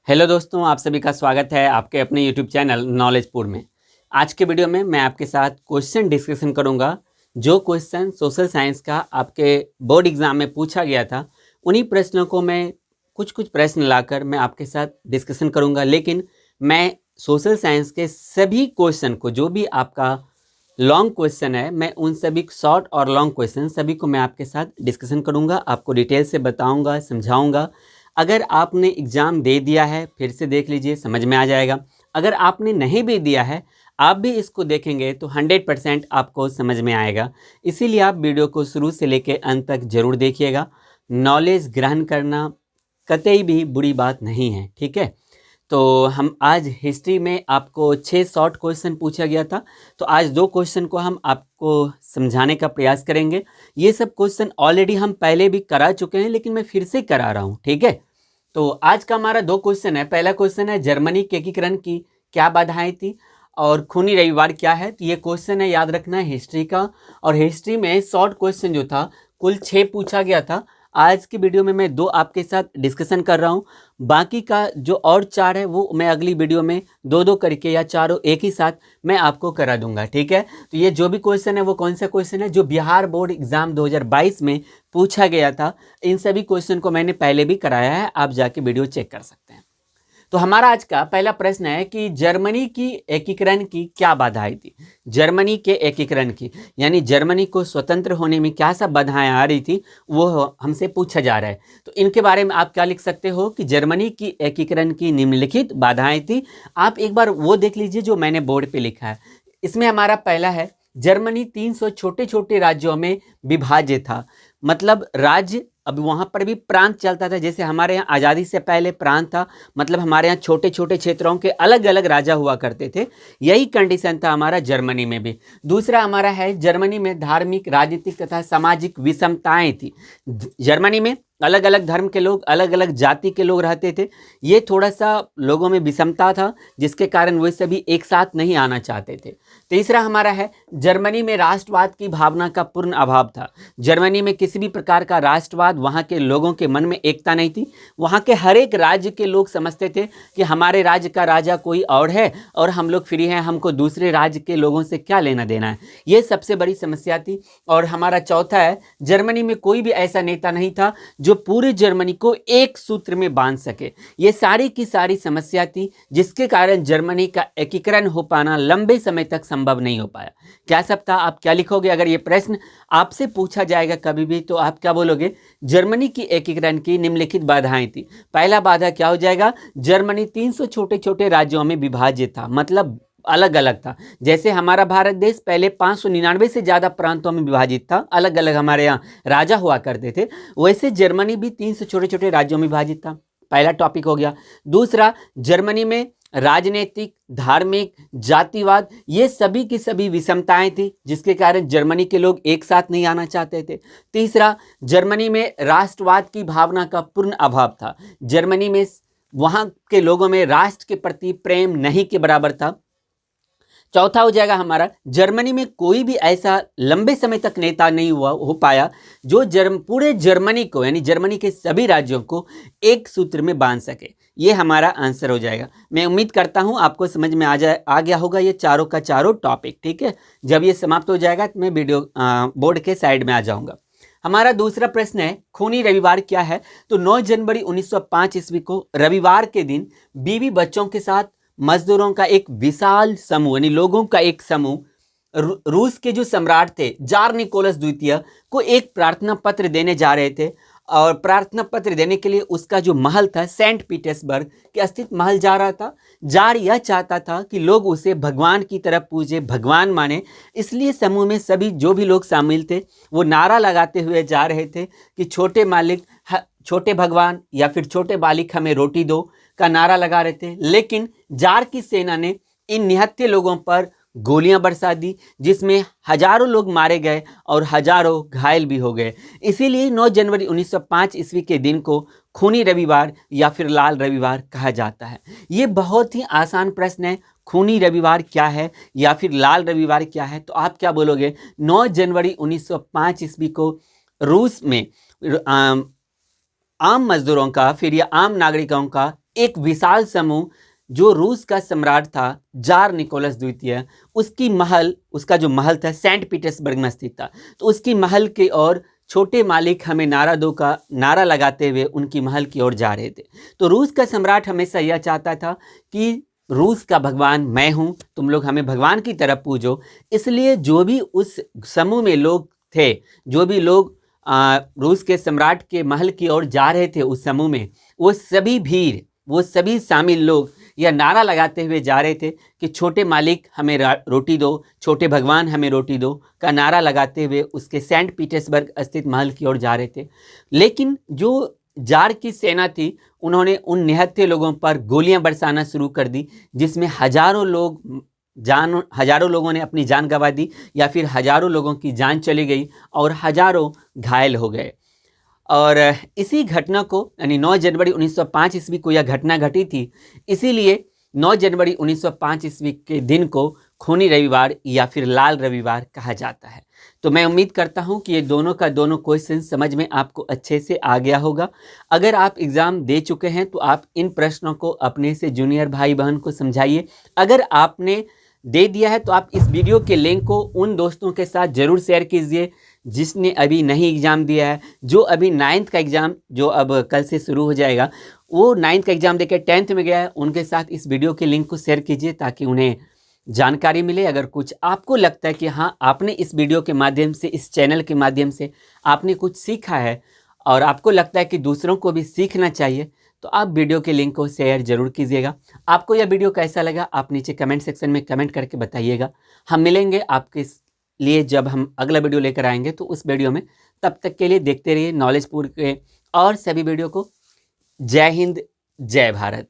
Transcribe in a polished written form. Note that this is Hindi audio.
हेलो दोस्तों, आप सभी का स्वागत है आपके अपने यूट्यूब चैनल नॉलेजपुर में। आज के वीडियो में मैं आपके साथ क्वेश्चन डिस्कशन करूंगा। जो क्वेश्चन सोशल साइंस का आपके बोर्ड एग्जाम में पूछा गया था, उन्हीं प्रश्नों को मैं कुछ प्रश्न लाकर मैं आपके साथ डिस्कशन करूंगा। लेकिन मैं सोशल साइंस के सभी क्वेश्चन को, जो भी आपका लॉन्ग क्वेश्चन है, मैं उन सभी शॉर्ट और लॉन्ग क्वेश्चन सभी को मैं आपके साथ डिस्कशन करूंगा, आपको डिटेल से बताऊंगा, समझाऊंगा। अगर आपने एग्ज़ाम दे दिया है, फिर से देख लीजिए, समझ में आ जाएगा। अगर आपने नहीं भी दिया है, आप भी इसको देखेंगे तो 100% आपको समझ में आएगा। इसीलिए आप वीडियो को शुरू से लेकर अंत तक जरूर देखिएगा। नॉलेज ग्रहण करना कतई भी बुरी बात नहीं है, ठीक है। तो हम आज हिस्ट्री में आपको 6 शॉर्ट क्वेश्चन पूछा गया था, तो आज 2 क्वेश्चन को हम आपको समझाने का प्रयास करेंगे। ये सब क्वेश्चन ऑलरेडी हम पहले भी करा चुके हैं, लेकिन मैं फिर से करा रहा हूँ, ठीक है। तो आज का हमारा 2 क्वेश्चन है। पहला क्वेश्चन है, जर्मनी के एकीकरण की क्या बाधाएं थी, और खूनी रविवार क्या है। तो ये क्वेश्चन है, याद रखना है, हिस्ट्री का। और हिस्ट्री में शॉर्ट क्वेश्चन जो था कुल 6 पूछा गया था। आज की वीडियो में मैं 2 आपके साथ डिस्कशन कर रहा हूँ। बाकी का जो और 4 है वो मैं अगली वीडियो में 2-2 करके या चारों एक ही साथ मैं आपको करा दूंगा, ठीक है। तो ये जो भी क्वेश्चन है वो कौन सा क्वेश्चन है, जो बिहार बोर्ड एग्जाम 2022 में पूछा गया था। इन सभी क्वेश्चन को मैंने पहले भी कराया है, आप जाके वीडियो चेक कर सकते हैं। तो हमारा आज का पहला प्रश्न है कि जर्मनी की एकीकरण की क्या बाधाएं थी। जर्मनी के एकीकरण की, यानी जर्मनी को स्वतंत्र होने में क्या सब बाधाएं आ रही थी, वो हमसे पूछा जा रहा है। तो इनके बारे में आप क्या लिख सकते हो कि जर्मनी की एकीकरण की निम्नलिखित बाधाएं थी। आप एक बार वो देख लीजिए जो मैंने बोर्ड पे लिखा है। इसमें हमारा पहला है, जर्मनी 300 छोटे छोटे राज्यों में विभाजित था। मतलब राज्य, अब वहाँ पर भी प्रांत चलता था। जैसे हमारे यहाँ आज़ादी से पहले प्रांत था, मतलब हमारे यहाँ छोटे छोटे क्षेत्रों के अलग अलग राजा हुआ करते थे। यही कंडीशन था हमारा जर्मनी में भी। दूसरा हमारा है, जर्मनी में धार्मिक, राजनीतिक तथा सामाजिक विषमताएं थी। जर्मनी में अलग अलग धर्म के लोग, अलग अलग जाति के लोग रहते थे। ये थोड़ा सा लोगों में विषमता था, जिसके कारण वे सभी एक साथ नहीं आना चाहते थे। तीसरा हमारा है, जर्मनी में राष्ट्रवाद की भावना का पूर्ण अभाव था। जर्मनी में किसी भी प्रकार का राष्ट्रवाद, वहाँ के लोगों के मन में एकता नहीं थी। वहाँ के हर एक राज्य के लोग समझते थे कि हमारे राज्य का राजा कोई और है और हम लोग फ्री हैं, हमको दूसरे राज्य के लोगों से क्या लेना देना है। ये सबसे बड़ी समस्या थी। और हमारा चौथा है, जर्मनी में कोई भी ऐसा नेता नहीं था जो पूरे जर्मनी को एक सूत्र में बांध सके। ये सारी की सारी समस्या थी, जिसके कारण जर्मनी का एकीकरण हो पाना लंबे समय तक संभव नहीं हो पाया। क्या सब था, आप क्या लिखोगे अगर ये प्रश्न आपसे पूछा जाएगा कभी भी, तो आप क्या बोलोगे? जर्मनी की एकीकरण की निम्नलिखित बाधाएं थी। पहला बाधा क्या हो जाएगा? जर्मनी 300 छोटे छोटे राज्यों में विभाजित था, मतलब अलग अलग था। जैसे हमारा भारत देश पहले 599 से ज्यादा प्रांतों में विभाजित था, अलग अलग हमारे यहाँ राजा हुआ करते थे, वैसे जर्मनी भी 300 छोटे छोटे राज्यों में विभाजित था। पहला टॉपिक हो गया। दूसरा, जर्मनी में राजनीतिक, धार्मिक, जातिवाद, ये सभी की सभी विषमताएं थी, जिसके कारण जर्मनी के लोग एक साथ नहीं आना चाहते थे। तीसरा, जर्मनी में राष्ट्रवाद की भावना का पूर्ण अभाव था। जर्मनी में वहां के लोगों में राष्ट्र के प्रति प्रेम नहीं के बराबर था। चौथा हो जाएगा हमारा, जर्मनी में कोई भी ऐसा लंबे समय तक नेता नहीं हो पाया जो पूरे जर्मनी को, यानी जर्मनी के सभी राज्यों को एक सूत्र में बांध सके। ये हमारा आंसर हो जाएगा। मैं उम्मीद करता हूं आपको समझ में आ गया होगा ये चारों का चारों टॉपिक, ठीक है। जब ये समाप्त हो जाएगा तो मैं वीडियो बोर्ड के साइड में आ जाऊंगा। हमारा दूसरा प्रश्न है, खूनी रविवार क्या है। तो 9 जनवरी 1905 ईस्वी को रविवार के दिन बीवी बच्चों के साथ मजदूरों का एक विशाल समूह, यानी लोगों का एक समूह, रूस के जो सम्राट थे जार निकोलस द्वितीय को एक प्रार्थना पत्र देने जा रहे थे। और प्रार्थना पत्र देने के लिए उसका जो महल था, सेंट पीटर्सबर्ग के स्थित महल जा रहा था। जार यह चाहता था कि लोग उसे भगवान की तरह पूजे, भगवान माने। इसलिए समूह में सभी जो भी लोग शामिल थे वो नारा लगाते हुए जा रहे थे कि छोटे मालिक, छोटे भगवान, या फिर छोटे बालिक हमें रोटी दो का नारा लगा रहे थे। लेकिन जार की सेना ने इन निहत्थे लोगों पर गोलियां बरसा दी, जिसमें हजारों लोग मारे गए और हजारों घायल भी हो गए। इसीलिए 9 जनवरी 1905 ईस्वी के दिन को खूनी रविवार या फिर लाल रविवार कहा जाता है। ये बहुत ही आसान प्रश्न है, खूनी रविवार क्या है या फिर लाल रविवार क्या है। तो आप क्या बोलोगे? 9 जनवरी 1905 ईस्वी को रूस में आम मजदूरों का, फिर या आम नागरिकों का एक विशाल समूह जो रूस का सम्राट था जार निकोलस द्वितीय, उसका जो महल था सेंट पीटर्सबर्ग में स्थित था, तो उसकी महल की ओर छोटे मालिक हमें नारा दो का नारा लगाते हुए उनकी महल की ओर जा रहे थे। तो रूस का सम्राट हमेशा यह चाहता था कि रूस का भगवान मैं हूं, तुम लोग हमें भगवान की तरफ पूजो। इसलिए जो भी उस समूह में लोग थे, जो भी लोग रूस के सम्राट के महल की ओर जा रहे थे उस समूह में, वो सभी शामिल लोग यह नारा लगाते हुए जा रहे थे कि छोटे मालिक हमें रोटी दो, छोटे भगवान हमें रोटी दो का नारा लगाते हुए उसके सेंट पीटर्सबर्ग स्थित महल की ओर जा रहे थे। लेकिन जो जार की सेना थी उन्होंने उन निहत्थे लोगों पर गोलियां बरसाना शुरू कर दी, जिसमें हजारों लोगों ने अपनी जान गंवा दी या फिर हजारों लोगों की जान चली गई और हजारों घायल हो गए। और इसी घटना को यानी 9 जनवरी 1905 ईस्वी को यह घटना घटी थी, इसीलिए 9 जनवरी 1905 ईस्वी के दिन को खूनी रविवार या फिर लाल रविवार कहा जाता है। तो मैं उम्मीद करता हूं कि ये दोनों का दोनों क्वेश्चन समझ में आपको अच्छे से आ गया होगा। अगर आप एग्ज़ाम दे चुके हैं तो आप इन प्रश्नों को अपने से जूनियर भाई बहन को समझाइए। अगर आपने दे दिया है तो आप इस वीडियो के लिंक को उन दोस्तों के साथ ज़रूर शेयर कीजिए जिसने अभी नहीं एग्ज़ाम दिया है। जो अभी 9th का एग्ज़ाम जो अब कल से शुरू हो जाएगा, वो 9th का एग्ज़ाम देकर 10th में गया है, उनके साथ इस वीडियो के लिंक को शेयर कीजिए ताकि उन्हें जानकारी मिले। अगर कुछ आपको लगता है कि हाँ आपने इस वीडियो के माध्यम से, इस चैनल के माध्यम से आपने कुछ सीखा है और आपको लगता है कि दूसरों को भी सीखना चाहिए, तो आप वीडियो के लिंक को शेयर जरूर कीजिएगा। आपको यह वीडियो कैसा लगा आप नीचे कमेंट सेक्शन में कमेंट करके बताइएगा। हम मिलेंगे आपके लिए जब हम अगला वीडियो लेकर आएंगे तो उस वीडियो में। तब तक के लिए देखते रहिए नॉलेजपुर के और सभी वीडियो को। जय हिंद, जय भारत।